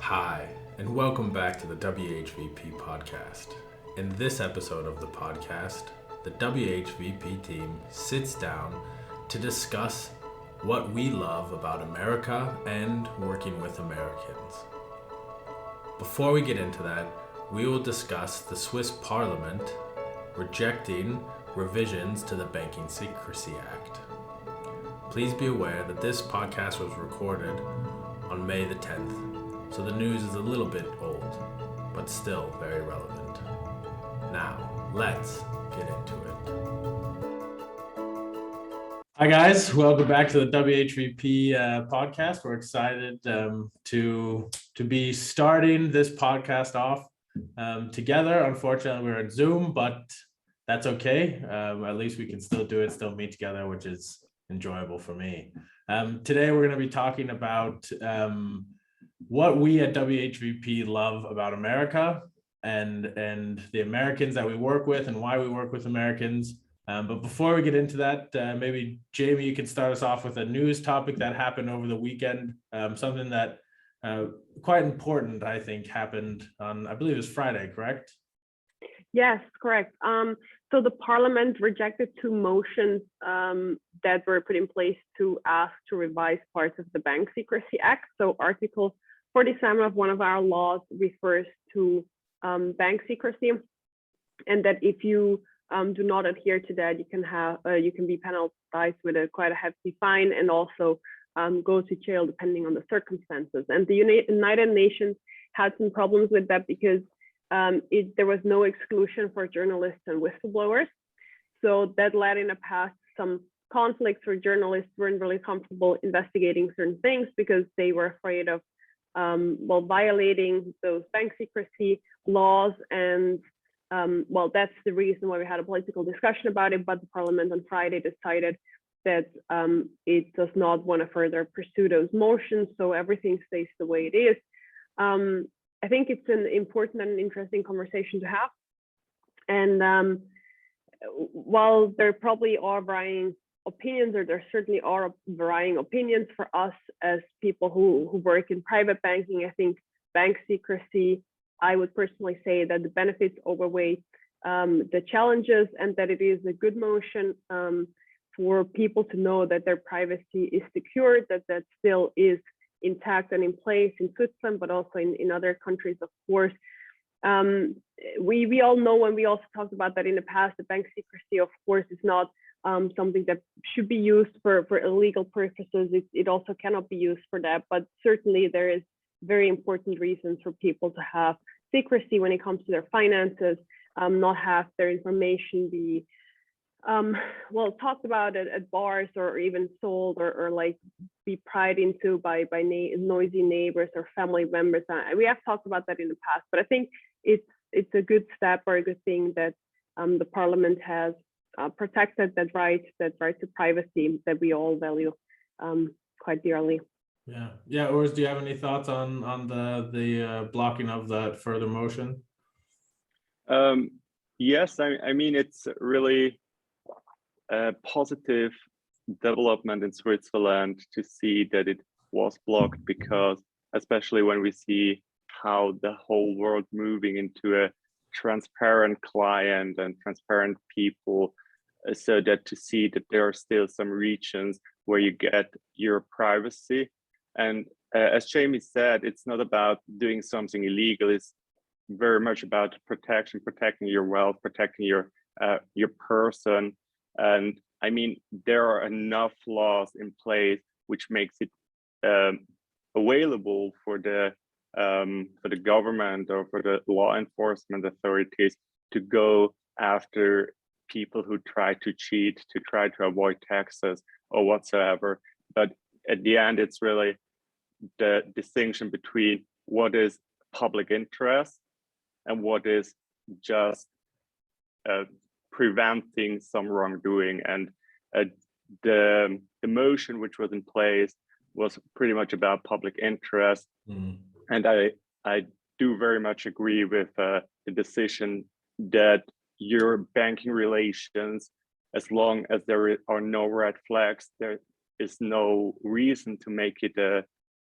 Hi, and welcome back to the WHVP podcast. In this episode of the podcast, the WHVP team sits down to discuss what we love about America and working with Americans. Before we get into that, we will discuss the Swiss Parliament rejecting revisions to the Banking Secrecy Act. Please be aware that this podcast was recorded on May the 10th, so the news is a little bit old, but still very relevant. Now, let's get into it. Hi guys, welcome back to the WHVP podcast. We're excited to be starting this podcast off together. Unfortunately, we're on Zoom, but that's okay. At least we can still do it, still meet together, which is enjoyable for me. Today, we're going to be talking about what we at WHVP love about America and the Americans that we work with and why we work with Americans. But before we get into that, maybe Jamie, you can start us off with a news topic that happened over the weekend, something that quite important, I think, happened on, I believe it was Friday, correct? Yes, correct. So the parliament rejected two motions that were put in place to ask to revise parts of the Bank Secrecy Act. So Article 47 of one of our laws refers to bank secrecy, and that if you do not adhere to that, you can be penalized with quite a hefty fine and also go to jail depending on the circumstances. And the United Nations had some problems with that because there was no exclusion for journalists and whistleblowers. So that led in the past some conflicts where journalists weren't really comfortable investigating certain things because they were afraid of violating those bank secrecy laws. And that's the reason why we had a political discussion about it. But the parliament on Friday decided that it does not want to further pursue those motions. So everything stays the way it is. I think it's an important and interesting conversation to have. And while there probably are varying opinions, or there certainly are varying opinions for us as people who work in private banking, I think bank secrecy, I would personally say that the benefits overweigh the challenges, and that it is a good motion for people to know that their privacy is secured, that still is intact and in place in Switzerland, but also in other countries, of course. We all know, and we also talked about that in the past, the bank secrecy, of course, is not something that should be used for illegal purposes. It also cannot be used for that, but certainly there is very important reasons for people to have secrecy when it comes to their finances, not have their information be talked about at bars, or even sold, or like be pried into by noisy neighbors or family members. We have talked about that in the past, but I think it's a good step or a good thing that the parliament has protected that right to privacy that we all value quite dearly. Yeah. Urs, do you have any thoughts on the blocking of that further motion? Yes, I mean, it's really a positive development in Switzerland to see that it was blocked, because especially when we see how the whole world moving into a transparent client and transparent people, so that to see that there are still some regions where you get your privacy. And as Jamie said, it's not about doing something illegal. It's very much about protecting your wealth, protecting your person. And I mean, there are enough laws in place which makes it available for the government or for the law enforcement authorities to go after people who try to cheat, to try to avoid taxes or whatsoever. But at the end, it's really the distinction between what is public interest and what is just preventing some wrongdoing. And the motion which was in place was pretty much about public interest. And I do very much agree with the decision that your banking relations, as long as there are no red flags, there is no reason to make it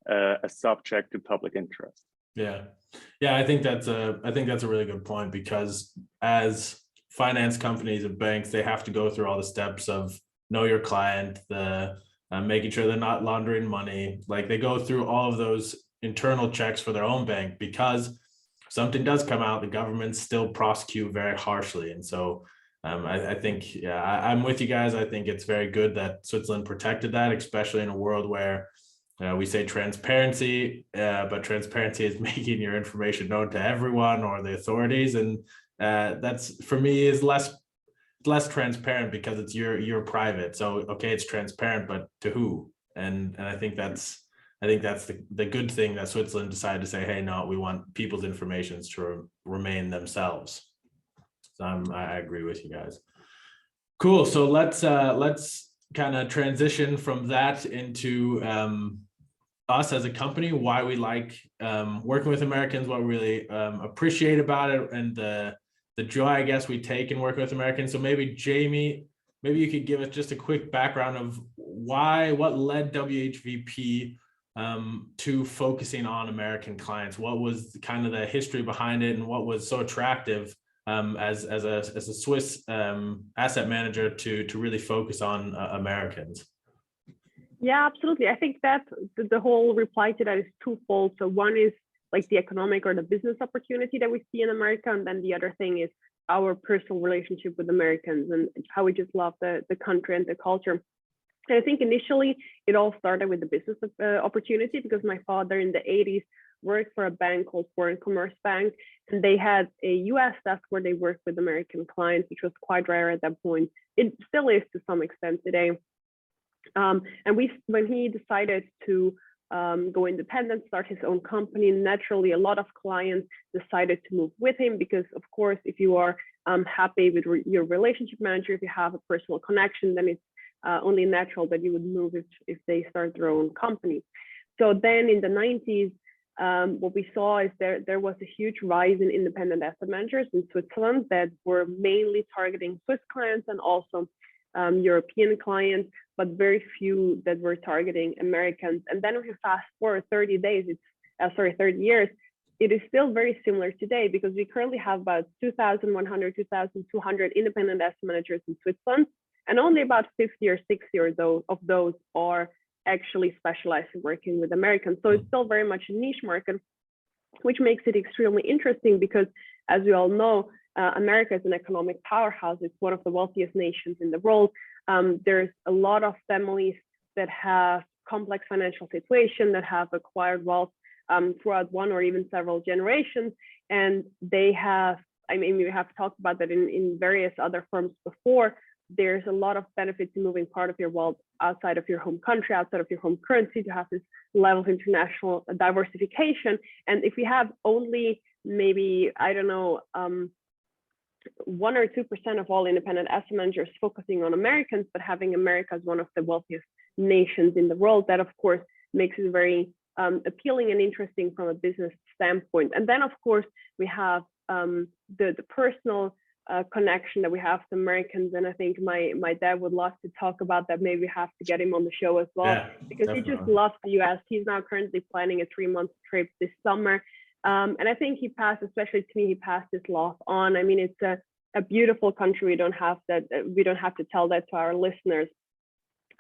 a subject to public interest. Yeah. Yeah, I think that's a really good point, because as finance companies and banks, they have to go through all the steps of know your client, the making sure they're not laundering money. Like, they go through all of those internal checks for their own bank, because something does come out, the government still prosecute very harshly. And so I think, yeah, I'm with you guys. I think it's very good that Switzerland protected that, especially in a world where we say transparency, but transparency is making your information known to everyone or the authorities. And that's, for me, is less transparent, because it's your private. So, okay, it's transparent, but to who? And I think that's the good thing, that Switzerland decided to say, hey, no, we want people's information to remain themselves. So I agree with you guys. Cool. So let's kind of transition from that into us as a company, why we like working with Americans, what we really appreciate about it, and the joy, I guess, we take in working with Americans. So maybe Jamie, maybe you could give us just a quick background of what led WHVP to focusing on American clients. What was kind of the history behind it, and what was so attractive as a Swiss asset manager to really focus on Americans? Yeah, absolutely. I think that the whole reply to that is twofold. So one is like the economic or the business opportunity that we see in America, and then the other thing is our personal relationship with Americans and how we just love the country and the culture. And I think initially it all started with the business opportunity, because my father in the 80s worked for a bank called Foreign Commerce Bank, and they had a US desk where they worked with American clients, which was quite rare at that point. It still is to some extent today. And when he decided to go independent, start his own company, naturally a lot of clients decided to move with him, because of course, if you are happy with your relationship manager, if you have a personal connection, then it's only natural that you would move if they start their own company. So then in the 90s, what we saw is there was a huge rise in independent asset managers in Switzerland that were mainly targeting Swiss clients and also European clients, but very few that were targeting Americans. And then if you fast forward 30 years, it is still very similar today, because we currently have about 2,100, 2,200 independent asset managers in Switzerland, and only about 50 or 60 of those are actually specialized in working with Americans. So it's still very much a niche market, which makes it extremely interesting, because as we all know, America is an economic powerhouse. It's one of the wealthiest nations in the world. There's a lot of families that have complex financial situations, that have acquired wealth throughout one or even several generations. And they have, I mean, we have talked about that in various other firms before. There's a lot of benefits in moving part of your wealth outside of your home country, outside of your home currency, to have this level of international diversification. And if we have only maybe, I don't know, 1 or 2% of all independent asset managers focusing on Americans, but having America as one of the wealthiest nations in the world, that of course makes it very appealing and interesting from a business standpoint. And then of course we have the personal connection that we have to Americans, and I think my dad would love to talk about that. Maybe we have to get him on the show as well, because definitely. He just loves the US. He's now currently planning a 3-month trip this summer. And I think he passed, especially to me, he passed his love on. I mean, it's a beautiful country. We don't have to tell that to our listeners.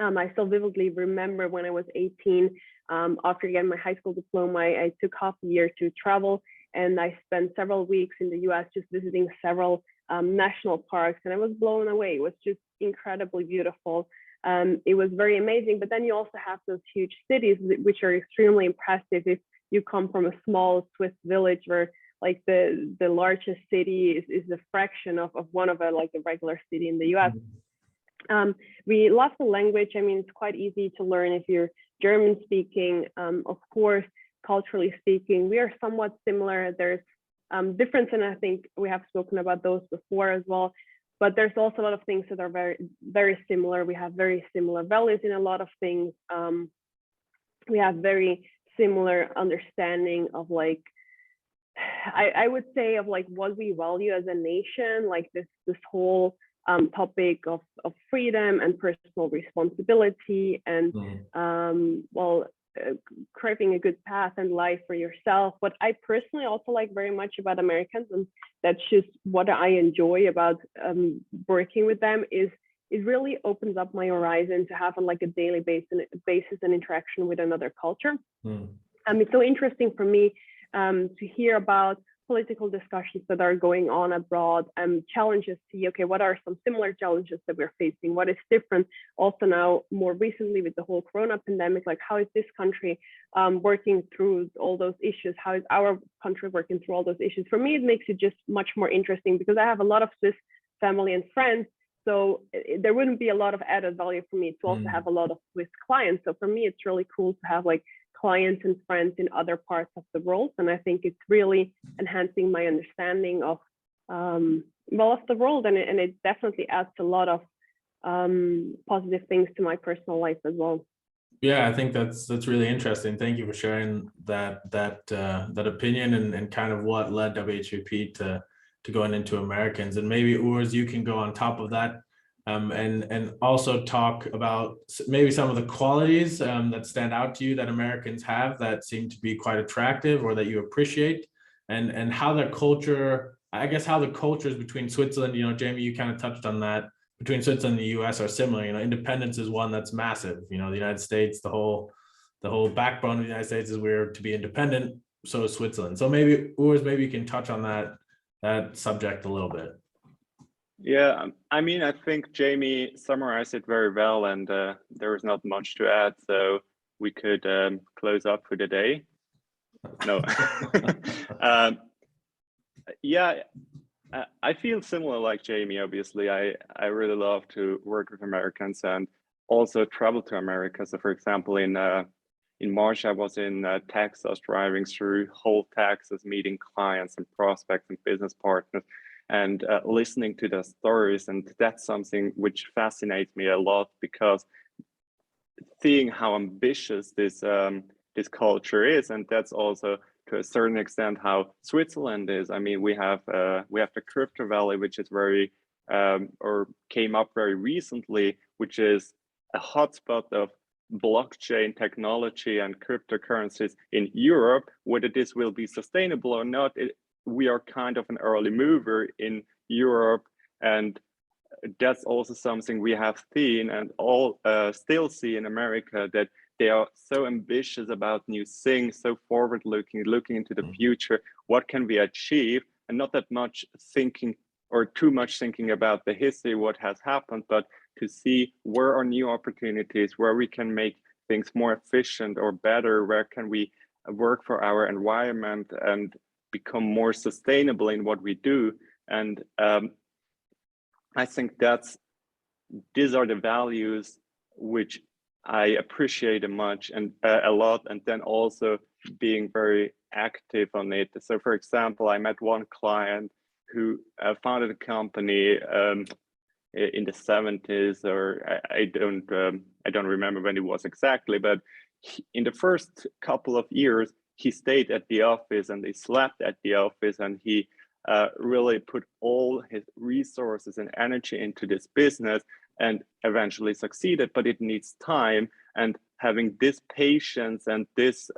I still vividly remember when I was 18, after getting my high school diploma, I took half a year to travel, and I spent several weeks in the US just visiting several national parks, and I was blown away. It was just incredibly beautiful. It was very amazing. But then you also have those huge cities, which are extremely impressive. If you come from a small Swiss village where like the largest city is a fraction of one of a regular city in the US. We love the language. I mean, it's quite easy to learn if you're German speaking. Of course, culturally speaking, we are somewhat similar. There's difference, and I think we have spoken about those before as well. But there's also a lot of things that are very, very similar. We have very similar values in a lot of things. We have very similar understanding of I would say of what we value as a nation, like this whole topic of freedom and personal responsibility, and well, craving a good path in life for yourself. What I personally also like very much about Americans, and that's just what I enjoy about working with them, is it really opens up my horizon to have on like a daily basis and interaction with another culture. It's so interesting for me to hear about political discussions that are going on abroad, challenges, see, okay, what are some similar challenges that we're facing? What is different? Also now, more recently with the whole Corona pandemic, like how is this country working through all those issues? How is our country working through all those issues? For me, it makes it just much more interesting because I have a lot of Swiss family and friends. So there wouldn't be a lot of added value for me to also have a lot of Swiss clients. So for me, it's really cool to have like clients and friends in other parts of the world, and I think it's really enhancing my understanding of of the world, and it definitely adds a lot of positive things to my personal life as well. Yeah, I think that's really interesting. Thank you for sharing that opinion and kind of what led WHVP to going into Americans. And maybe Urs, you can go on top of that and also talk about maybe some of the qualities that stand out to you that Americans have that seem to be quite attractive or that you appreciate, and how the culture, I guess, how the cultures between Switzerland, you know, Jamie, you kind of touched on that, between Switzerland and the US are similar. You know, independence is one that's massive. You know, the United States, the whole backbone of the United States is we're to be independent. So is Switzerland. So maybe Urs, maybe you can touch on that subject a little bit. Yeah, I mean, I think Jamie summarized it very well, and there is not much to add. So we could close up for the day. No. Yeah, I feel similar like Jamie. Obviously, I really love to work with Americans and also travel to America. So, for example, in March, I was in Texas, driving through whole Texas, meeting clients and prospects and business partners, and listening to their stories. And that's something which fascinates me a lot, because seeing how ambitious this culture is, and that's also to a certain extent how Switzerland is. I mean, we have the Crypto Valley, which is very or came up very recently, which is a hotspot of blockchain technology and cryptocurrencies in Europe. Whether this will be sustainable or not, we are kind of an early mover in Europe, and that's also something we have seen and all still see in America, that they are so ambitious about new things, so forward-looking, looking into the future. What can we achieve? And not that much thinking or too much thinking about the history, what has happened, but to see where are new opportunities, where we can make things more efficient or better, where can we work for our environment and become more sustainable in what we do. And I think these are the values which I appreciate much and a lot, and then also being very active on it. So, for example, I met one client who founded a company in the 70s, or I don't remember when it was exactly, but in the first couple of years, he stayed at the office and he slept at the office, and he really put all his resources and energy into this business and eventually succeeded. But it needs time, and having this patience and this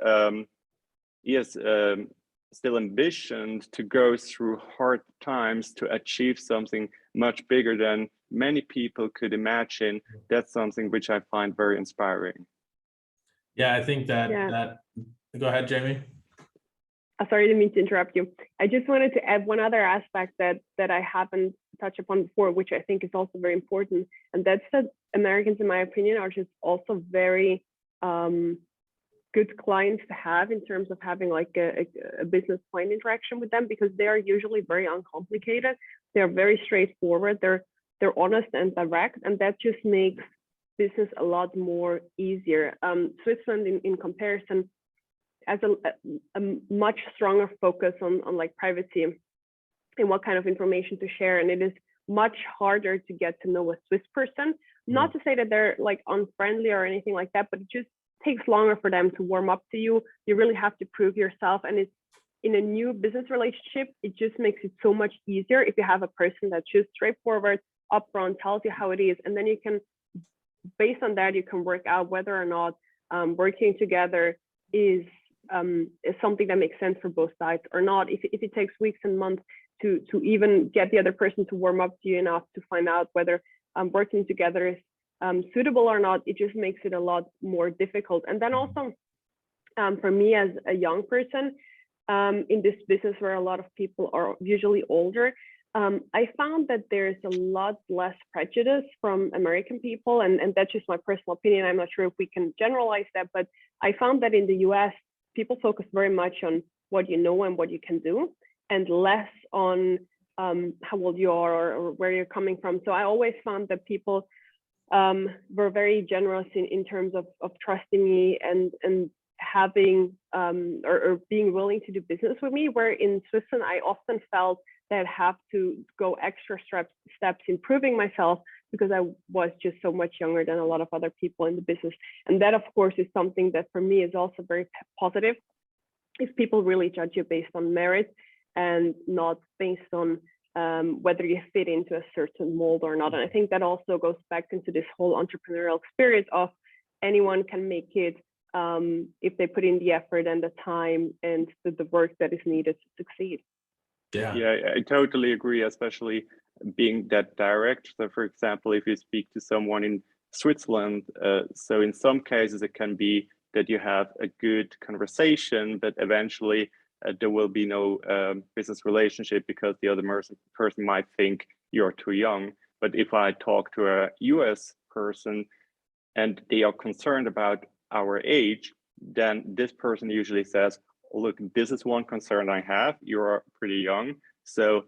still ambition to go through hard times to achieve something much bigger than many people could imagine. That's something which I find very inspiring. Yeah, I think that go ahead, Jamie. Sorry, I didn't mean to interrupt you. I just wanted to add one other aspect that I haven't touched upon before, which I think is also very important. And that's that Americans, in my opinion, are just also very good clients to have in terms of having like a business client interaction with them, because they are usually very uncomplicated. They're very straightforward. They're honest and direct, and that just makes business a lot more easier. Switzerland, in comparison, has a much stronger focus on like privacy and what kind of information to share, and it is much harder to get to know a Swiss person. Not to say that they're like unfriendly or anything like that, but it just takes longer for them to warm up to you. You really have to prove yourself, and it's in a new business relationship, it just makes it so much easier if you have a person that's just straightforward, upfront, tells you how it is, and then you can, based on that, you can work out whether or not working together is something that makes sense for both sides or not. If it takes weeks and months to even get the other person to warm up to you enough to find out whether working together is suitable or not, it just makes it a lot more difficult. And then also for me as a young person in this business where a lot of people are usually older, I found that there's a lot less prejudice from American people, and that's just my personal opinion. I'm not sure if we can generalize that, but I found that in the US, people focus very much on what you know and what you can do, and less on how old you are or where you're coming from. So I always found that people were very generous in terms of trusting me and having or being willing to do business with me, where in Switzerland, I often felt that I have to go extra steps improving myself because I was just so much younger than a lot of other people in the business. And that, of course, is something that for me is also very positive. If people really judge you based on merit and not based on whether you fit into a certain mold or not. And I think that also goes back into this whole entrepreneurial spirit of anyone can make it if they put in the effort and the time and the work that is needed to succeed. Yeah, I totally agree, especially being that direct. So for example, if you speak to someone in Switzerland, so in some cases it can be that you have a good conversation, but eventually there will be no business relationship because the other person might think you're too young. But if I talk to a US person and they are concerned about our age, then this person usually says, look, this is one concern I have. You're pretty young, so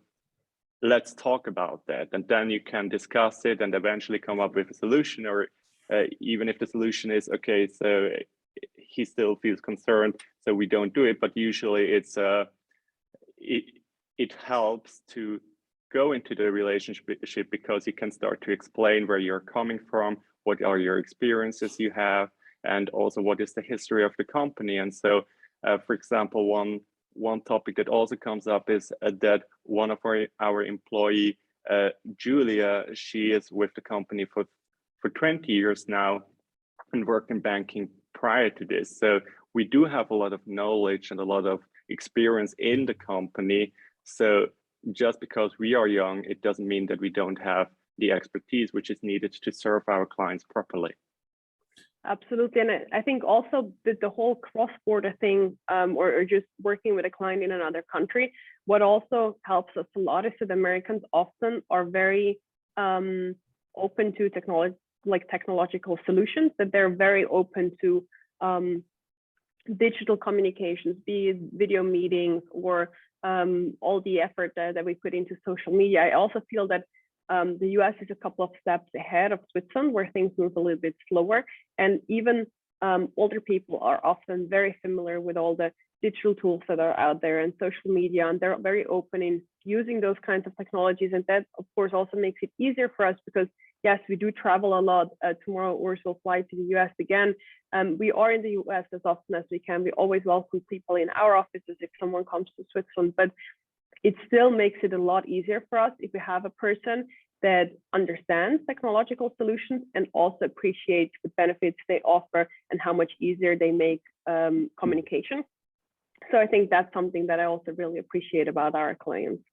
let's talk about that. And then you can discuss it and eventually come up with a solution, or even if the solution is, okay, so he still feels concerned, so we don't do it. But usually it's it helps to go into the relationship because you can start to explain where you're coming from, what are your experiences you have, and also what is the history of the company. And so for example, one topic that also comes up is that one of our employee, Julia, she is with the company for 20 years now and worked in banking prior to this. So we do have a lot of knowledge and a lot of experience in the company. So just because we are young, it doesn't mean that we don't have the expertise which is needed to serve our clients properly. Absolutely. And I think also that the whole cross-border thing or just working with a client in another country, what also helps us a lot is that Americans often are very open to technological solutions, that they're very open to digital communications, be it video meetings or all the effort that we put into social media. I also feel that the US is a couple of steps ahead of Switzerland, where things move a little bit slower. And even older people are often very familiar with all the digital tools that are out there and social media, and they're very open in using those kinds of technologies. And that, of course, also makes it easier for us because, yes, we do travel a lot. Tomorrow, Urs will fly to the US again. We are in the US as often as we can. We always welcome people in our offices if someone comes to Switzerland, but it still makes it a lot easier for us if we have a person that understands technological solutions and also appreciates the benefits they offer and how much easier they make communication. So I think that's something that I also really appreciate about our clients.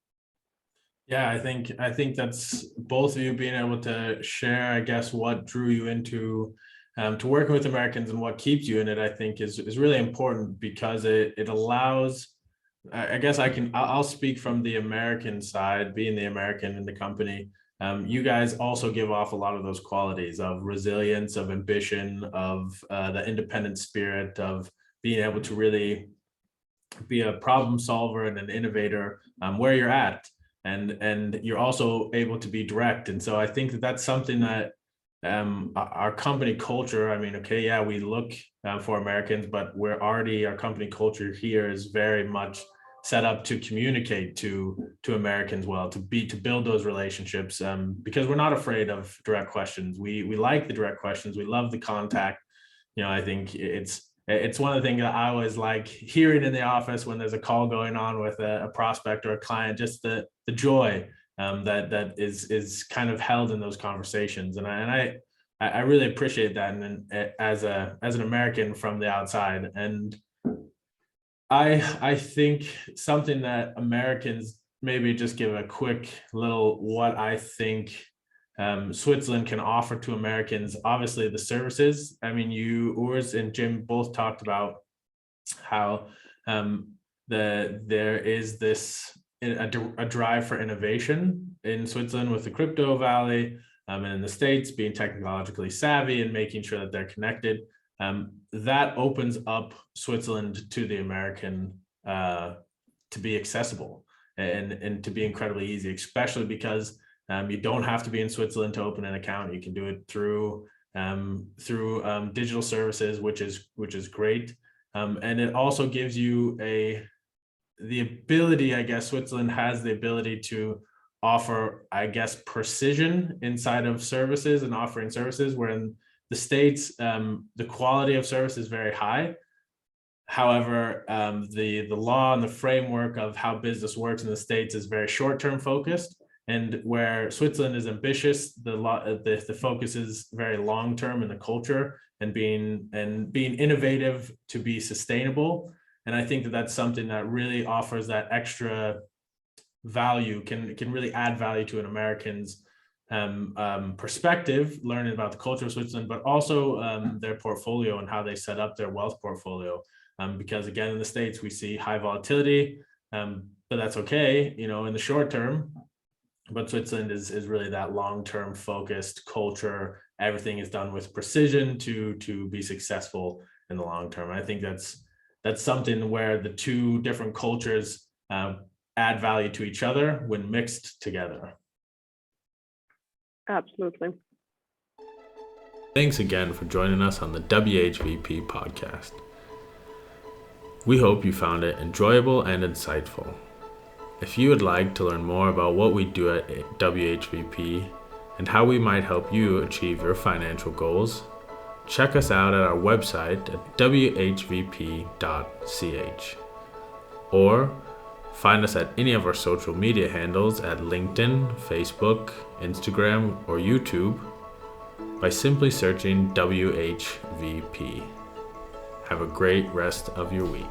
Yeah, I think that's both of you being able to share, I guess, what drew you into to working with Americans and what keeps you in it, I think is really important because it allows, I guess I'll speak from the American side, being the American in the company. You guys also give off a lot of those qualities of resilience, of ambition, of the independent spirit, of being able to really be a problem solver and an innovator where you're at. And you're also able to be direct. And so I think that's something that our company culture, I mean, okay, yeah, we look for Americans, but our company culture here is very much set up to communicate to Americans well, to build those relationships because we're not afraid of direct questions. We like the direct questions. We love the contact. You know, I think it's one of the things that I always like hearing in the office when there's a call going on with a prospect or a client, just the joy that is kind of held in those conversations. And I I really appreciate that, and as an American from the outside, and I think something that Americans maybe just give a quick little what I think Switzerland can offer to Americans. Obviously, the services. I mean, Urs and Jim both talked about how there is this a drive for innovation in Switzerland with the crypto valley, and in the States being technologically savvy and making sure that they're connected. That opens up Switzerland to the American to be accessible and to be incredibly easy, especially because you don't have to be in Switzerland to open an account. You can do it through digital services, which is great. And it also gives you the ability, I guess Switzerland has the ability to offer, I guess, precision inside of services and offering services, where in the States, the quality of service is very high. However, the law and the framework of how business works in the States is very short-term focused, and where Switzerland is ambitious, the focus is very long-term in the culture and being innovative to be sustainable. And I think that that's something that really offers that extra value, can really add value to an American's perspective, learning about the culture of Switzerland, but also their portfolio and how they set up their wealth portfolio. Because again, in the States, we see high volatility, but that's okay, in the short term. But Switzerland is really that long-term focused culture. Everything is done with precision to be successful in the long term. I think that's something where the two different cultures add value to each other when mixed together. Absolutely. Thanks again for joining us on the WHVP podcast. We hope you found it enjoyable and insightful. If you would like to learn more about what we do at WHVP and how we might help you achieve your financial goals, check us out at our website at whvp.ch, or find us at any of our social media handles at LinkedIn, Facebook, Instagram, or YouTube by simply searching WHVP. Have a great rest of your week.